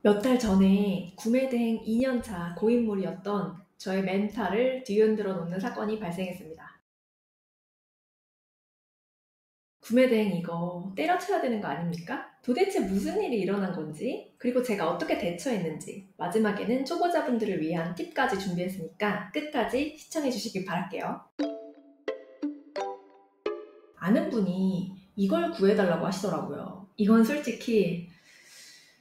몇 달 전에 구매대행 2년차 고인물이었던 저의 멘탈을 뒤흔들어 놓는 사건이 발생했습니다. 구매대행 이거 때려쳐야 되는 거 아닙니까? 도대체 무슨 일이 일어난 건지, 그리고 제가 어떻게 대처했는지, 마지막에는 초보자분들을 위한 팁까지 준비했으니까 끝까지 시청해 주시길 바랄게요. 아는 분이 이걸 구해달라고 하시더라고요. 이건 솔직히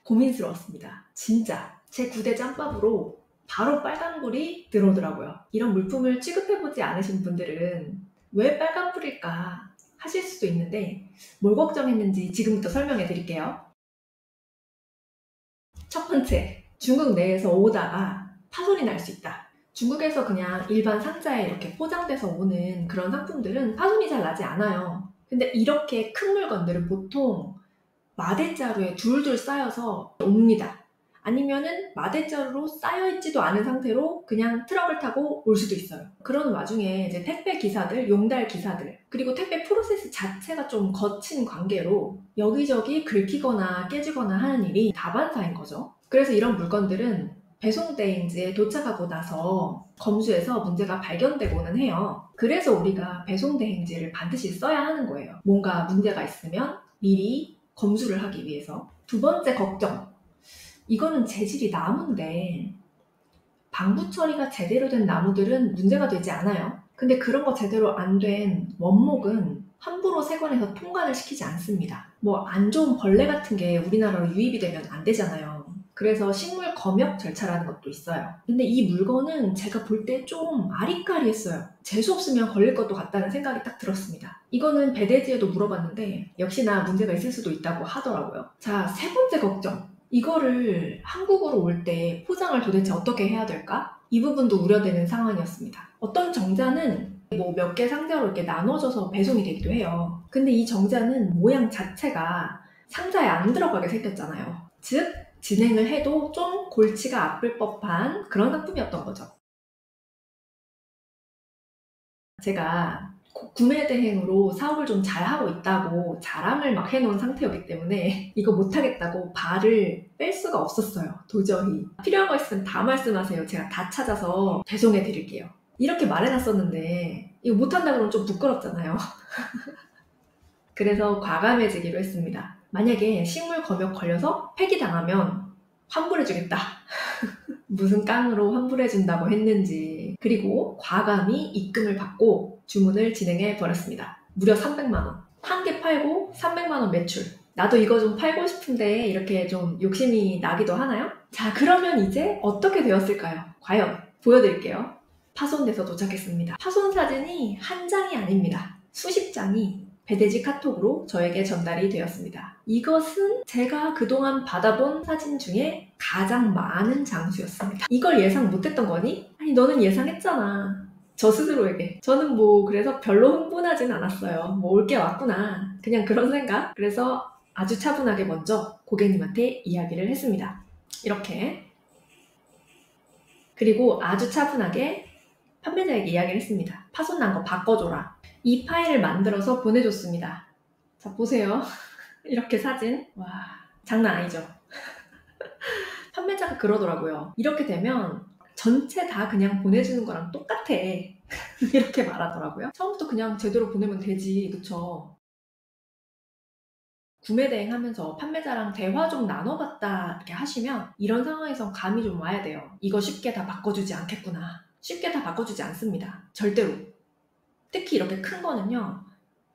고민스러웠습니다. 진짜 제 9대 짬밥으로 바로 빨간불이 들어오더라고요. 이런 물품을 취급해보지 않으신 분들은 왜 빨간불일까 하실 수도 있는데, 뭘 걱정했는지 지금부터 설명해 드릴게요. 첫 번째, 중국 내에서 오다가 파손이 날 수 있다. 중국에서 그냥 일반 상자에 이렇게 포장돼서 오는 그런 상품들은 파손이 잘 나지 않아요. 근데 이렇게 큰 물건들은 보통 마대자루에 둘둘 쌓여서 옵니다. 아니면은 마대자루로 쌓여있지도 않은 상태로 그냥 트럭을 타고 올 수도 있어요. 그런 와중에 이제 택배 기사들, 용달 기사들, 그리고 택배 프로세스 자체가 좀 거친 관계로 여기저기 긁히거나 깨지거나 하는 일이 다반사인 거죠. 그래서 이런 물건들은 배송대행지에 도착하고 나서 검수해서 문제가 발견되고는 해요. 그래서 우리가 배송대행지를 반드시 써야 하는 거예요. 뭔가 문제가 있으면 미리 검수를 하기 위해서. 두 번째 걱정. 이거는 재질이 나무인데 방부 처리가 제대로 된 나무들은 문제가 되지 않아요. 근데 그런 거 제대로 안 된 원목은 함부로 세관에서 통관을 시키지 않습니다. 뭐 안 좋은 벌레 같은 게 우리나라로 유입이 되면 안 되잖아요. 그래서 식물 검역 절차라는 것도 있어요. 근데 이 물건은 제가 볼 때 좀 아리까리했어요. 재수 없으면 걸릴 것도 같다는 생각이 딱 들었습니다. 이거는 배대지에도 물어봤는데 역시나 문제가 있을 수도 있다고 하더라고요. 자, 세 번째 걱정. 이거를 한국으로 올 때 포장을 도대체 어떻게 해야 될까? 이 부분도 우려되는 상황이었습니다. 어떤 정자는 뭐 몇 개 상자로 이렇게 나눠져서 배송이 되기도 해요. 근데 이 정자는 모양 자체가 상자에 안 들어가게 생겼잖아요. 즉, 진행을 해도 좀 골치가 아플 법한 그런 상품이었던 거죠. 제가 구매 대행으로 사업을 좀 잘하고 있다고 자랑을 막 해놓은 상태였기 때문에 이거 못하겠다고 발을 뺄 수가 없었어요. 도저히. 필요한 거 있으면 다 말씀하세요. 제가 다 찾아서 배송해 드릴게요. 이렇게 말해놨었는데 이거 못한다 그러면 좀 부끄럽잖아요. 그래서 과감해지기로 했습니다. 만약에 식물 검역 걸려서 폐기당하면 환불해주겠다. 무슨 깡으로 환불해준다고 했는지, 그리고 과감히 입금을 받고 주문을 진행해 버렸습니다. 무려 300만원. 한 개 팔고 300만원 매출. 나도 이거 좀 팔고 싶은데 이렇게 좀 욕심이 나기도 하나요? 자, 그러면 이제 어떻게 되었을까요? 과연 보여드릴게요. 파손돼서 도착했습니다. 파손 사진이 한 장이 아닙니다. 수십 장이 배대지 카톡으로 저에게 전달이 되었습니다. 이것은 제가 그동안 받아본 사진 중에 가장 많은 장수였습니다. 이걸 예상 못했던 거니? 아니, 너는 예상했잖아. 저 스스로에게. 저는 뭐 그래서 별로 흥분하진 않았어요. 뭐 올 게 왔구나. 그냥 그런 생각. 그래서 아주 차분하게 먼저 고객님한테 이야기를 했습니다. 이렇게. 그리고 아주 차분하게 판매자에게 이야기를 했습니다. 파손 난 거 바꿔줘라. 이 파일을 만들어서 보내줬습니다. 자, 보세요. 이렇게 사진. 와, 장난 아니죠? 판매자가 그러더라고요. 이렇게 되면 전체 다 그냥 보내주는 거랑 똑같아. 이렇게 말하더라고요. 처음부터 그냥 제대로 보내면 되지, 그쵸? 구매 대행하면서 판매자랑 대화 좀 나눠봤다 이렇게 하시면 이런 상황에선 감이 좀 와야 돼요. 이거 쉽게 다 바꿔주지 않겠구나. 쉽게 다 바꿔주지 않습니다. 절대로. 특히 이렇게 큰 거는요.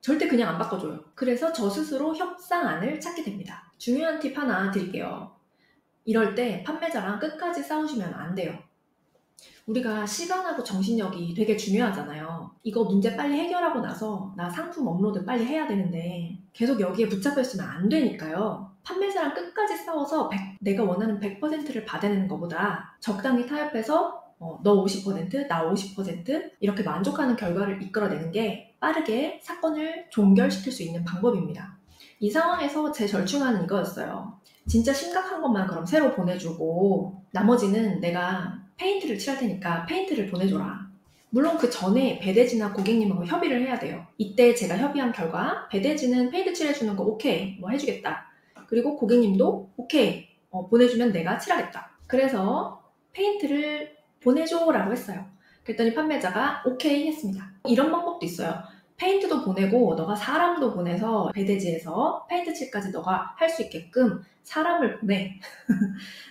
절대 그냥 안 바꿔줘요. 그래서 저 스스로 협상안을 찾게 됩니다. 중요한 팁 하나 드릴게요. 이럴 때 판매자랑 끝까지 싸우시면 안 돼요. 우리가 시간하고 정신력이 되게 중요하잖아요. 이거 문제 빨리 해결하고 나서 나 상품 업로드 빨리 해야 되는데 계속 여기에 붙잡혀 있으면 안 되니까요. 판매자랑 끝까지 싸워서 내가 원하는 100%를 받아내는 것보다 적당히 타협해서 너 50%, 나 50% 이렇게 만족하는 결과를 이끌어내는 게 빠르게 사건을 종결시킬 수 있는 방법입니다. 이 상황에서 제 절충안은 이거였어요. 진짜 심각한 것만 그럼 새로 보내주고 나머지는 내가 페인트를 칠할 테니까 페인트를 보내줘라. 물론 그 전에 배대지나 고객님하고 협의를 해야 돼요. 이때 제가 협의한 결과 배대지는 페인트 칠해주는 거 오케이, 뭐 해주겠다. 그리고 고객님도 오케이, 보내주면 내가 칠하겠다. 그래서 페인트를 보내줘 라고 했어요. 그랬더니 판매자가 오케이 했습니다. 이런 방법도 있어요. 페인트도 보내고 너가 사람도 보내서 배대지에서 페인트 칠까지 너가 할 수 있게끔 사람을 보내.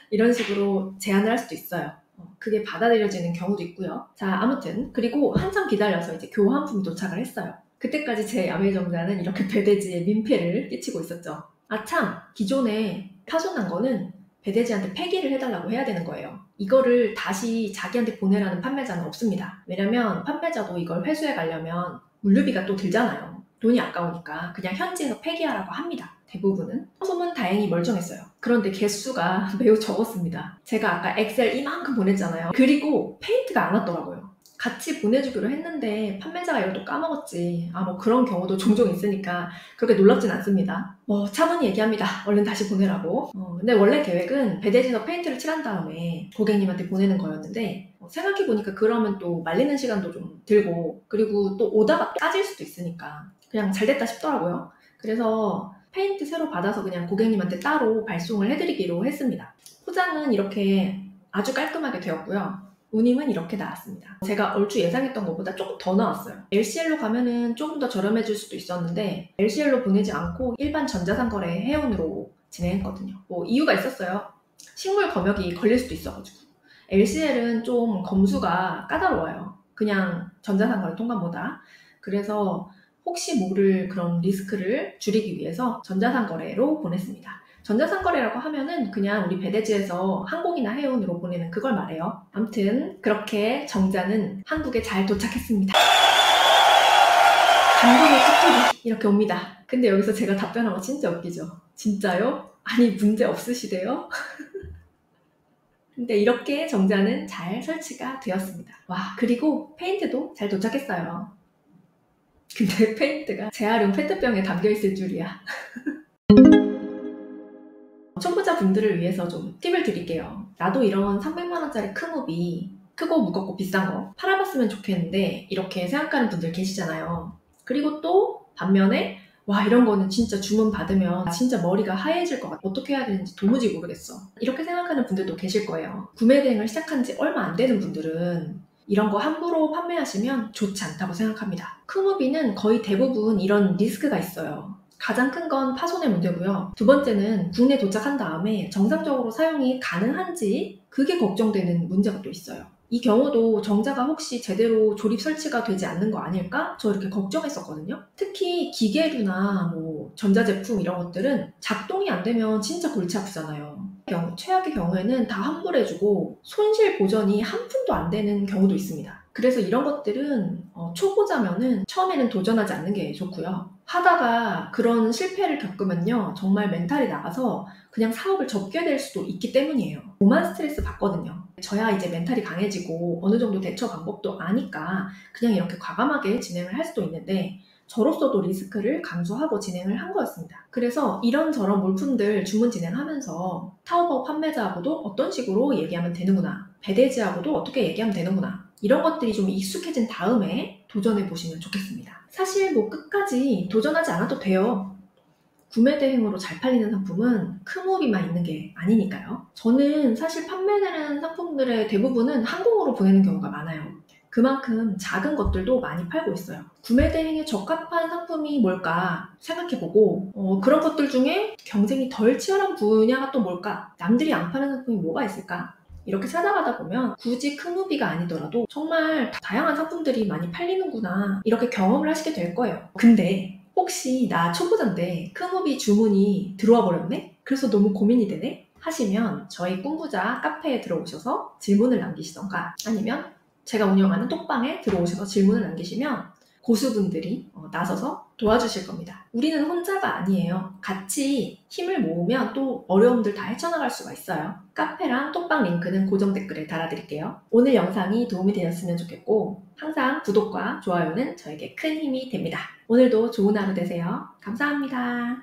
이런 식으로 제안을 할 수도 있어요. 그게 받아들여지는 경우도 있고요. 자, 아무튼 그리고 한참 기다려서 이제 교환품이 도착을 했어요. 그때까지 제 야외 정자는 이렇게 배대지에 민폐를 끼치고 있었죠. 아참, 기존에 파손난 거는 배대지한테 폐기를 해달라고 해야 되는 거예요. 이거를 다시 자기한테 보내라는 판매자는 없습니다. 왜냐면 판매자도 이걸 회수해 가려면 물류비가 또 들잖아요. 돈이 아까우니까 그냥 현지에서 폐기하라고 합니다. 대부분은. 상품은 다행히 멀쩡했어요. 그런데 개수가 매우 적었습니다. 제가 아까 엑셀 이만큼 보냈잖아요. 그리고 페인트가 안 왔더라고요. 같이 보내주기로 했는데 판매자가 이걸 또 까먹었지. 뭐 그런 경우도 종종 있으니까 그렇게 놀랍진 않습니다. 차분히 얘기합니다. 얼른 다시 보내라고. 근데 원래 계획은 배대지에서 페인트를 칠한 다음에 고객님한테 보내는 거였는데 생각해보니까 그러면 또 말리는 시간도 좀 들고 그리고 또 오다가 까질 수도 있으니까 그냥 잘 됐다 싶더라고요. 그래서 페인트 새로 받아서 그냥 고객님한테 따로 발송을 해드리기로 했습니다. 포장은 이렇게 아주 깔끔하게 되었고요. 운임은 이렇게 나왔습니다. 제가 얼추 예상했던 것보다 조금 더 나왔어요. LCL로 가면은 조금 더 저렴해질 수도 있었는데 LCL로 보내지 않고 일반 전자상거래 해운으로 진행했거든요. 이유가 있었어요. 식물 검역이 걸릴 수도 있어가지고. LCL은 좀 검수가 까다로워요. 그냥 전자상거래 통관보다. 그래서 혹시 모를 그런 리스크를 줄이기 위해서 전자상거래로 보냈습니다. 전자상거래라고 하면은 그냥 우리 배대지에서 항공이나 해운으로 보내는 그걸 말해요. 아무튼 그렇게 정자는 한국에 잘 도착했습니다. 감동의 톡톡이 이렇게 옵니다. 근데 여기서 제가 답변한 거 진짜 웃기죠? 진짜요? 아니 문제 없으시대요? 근데 이렇게 정자는 잘 설치가 되었습니다. 와, 그리고 페인트도 잘 도착했어요. 근데 페인트가 재활용 페트병에 담겨있을 줄이야. 초보자분들을 위해서 좀 팁을 드릴게요. 나도 이런 300만원짜리 큰 옵이 크고 무겁고 비싼 거 팔아봤으면 좋겠는데 이렇게 생각하는 분들 계시잖아요. 그리고 또 반면에 와, 이런 거는 진짜 주문 받으면 진짜 머리가 하얘질 것 같아. 어떻게 해야 되는지 도무지 모르겠어. 이렇게 생각하는 분들도 계실 거예요. 구매 대행을 시작한 지 얼마 안 되는 분들은 이런 거 함부로 판매하시면 좋지 않다고 생각합니다. 크무비는 거의 대부분 이런 리스크가 있어요. 가장 큰 건 파손의 문제고요. 두 번째는 국내 도착한 다음에 정상적으로 사용이 가능한지 그게 걱정되는 문제가 또 있어요. 이 경우도 정자가 혹시 제대로 조립 설치가 되지 않는 거 아닐까? 저 이렇게 걱정했었거든요. 특히 기계류나 전자제품 이런 것들은 작동이 안 되면 진짜 골치 아프잖아요. 최악의 경우에는 다 환불해주고 손실 보전이 한 푼도 안 되는 경우도 있습니다. 그래서 이런 것들은 초보자면은 처음에는 도전하지 않는 게 좋고요. 하다가 그런 실패를 겪으면요 정말 멘탈이 나가서 그냥 사업을 접게 될 수도 있기 때문이에요. 오만 스트레스 받거든요. 저야 이제 멘탈이 강해지고 어느 정도 대처 방법도 아니까 그냥 이렇게 과감하게 진행을 할 수도 있는데 저로서도 리스크를 감수하고 진행을 한 거였습니다. 그래서 이런저런 물품들 주문 진행하면서 타오바오 판매자하고도 어떤 식으로 얘기하면 되는구나, 배대지하고도 어떻게 얘기하면 되는구나, 이런 것들이 좀 익숙해진 다음에 도전해 보시면 좋겠습니다. 사실 끝까지 도전하지 않아도 돼요. 구매 대행으로 잘 팔리는 상품은 크무비만 있는 게 아니니까요. 저는 사실 판매되는 상품들의 대부분은 항공으로 보내는 경우가 많아요. 그만큼 작은 것들도 많이 팔고 있어요. 구매 대행에 적합한 상품이 뭘까 생각해보고 그런 것들 중에 경쟁이 덜 치열한 분야가 또 뭘까? 남들이 안 파는 상품이 뭐가 있을까? 이렇게 찾아가다 보면 굳이 크무비가 아니더라도 정말 다양한 상품들이 많이 팔리는구나 이렇게 경험을 하시게 될 거예요. 근데 혹시 나 초보자인데 크무비 주문이 들어와 버렸네? 그래서 너무 고민이 되네? 하시면 저희 꿈부자 카페에 들어오셔서 질문을 남기시던가 아니면 제가 운영하는 톡방에 들어오셔서 질문을 남기시면 고수분들이 나서서 도와주실 겁니다. 우리는 혼자가 아니에요. 같이 힘을 모으면 또 어려움들 다 헤쳐나갈 수가 있어요. 카페랑 톡방 링크는 고정 댓글에 달아드릴게요. 오늘 영상이 도움이 되었으면 좋겠고 항상 구독과 좋아요는 저에게 큰 힘이 됩니다. 오늘도 좋은 하루 되세요. 감사합니다.